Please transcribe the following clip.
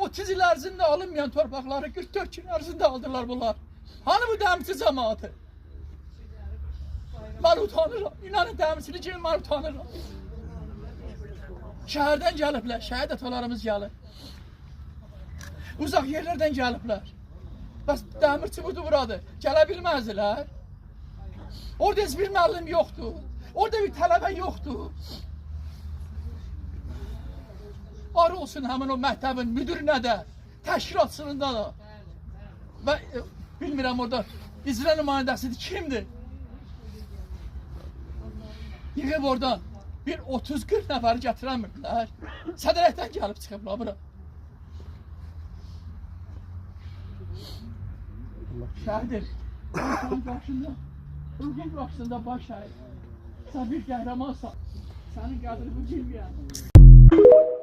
30 il ərzində alınmayan torpaqları 44 gün ərzində aldılar bunlar. Hani bu dəmirçi cəmaatı? Mən utanıram. İnanın dəmirçilik kimi mən utanıram. Şəhərdən gəliblər, şəhid atalarımız gəlib. Uzaq yerlərdən gəliblər. Bəs dəmirçi budur buradır. Gələ bilməzdilər. Orada heç bir müəllim yoxdur. Orada bir tələbə yoxdur. Arı olsun həmin o məktəbin müdürünə də, təşkilatçılığında da. Və bilmirəm orada icra nümayəndəsidir, kimdir? Yığıb oradan bir 30-40 nəfəri gətirəmirdilər. Sədrəkdən gəlib çıxıblar bura. Şəhiddir. Ruhun qarşısında baş şəhid. Sən bir qəhrəmansan. Sənin qədrini bilməyən.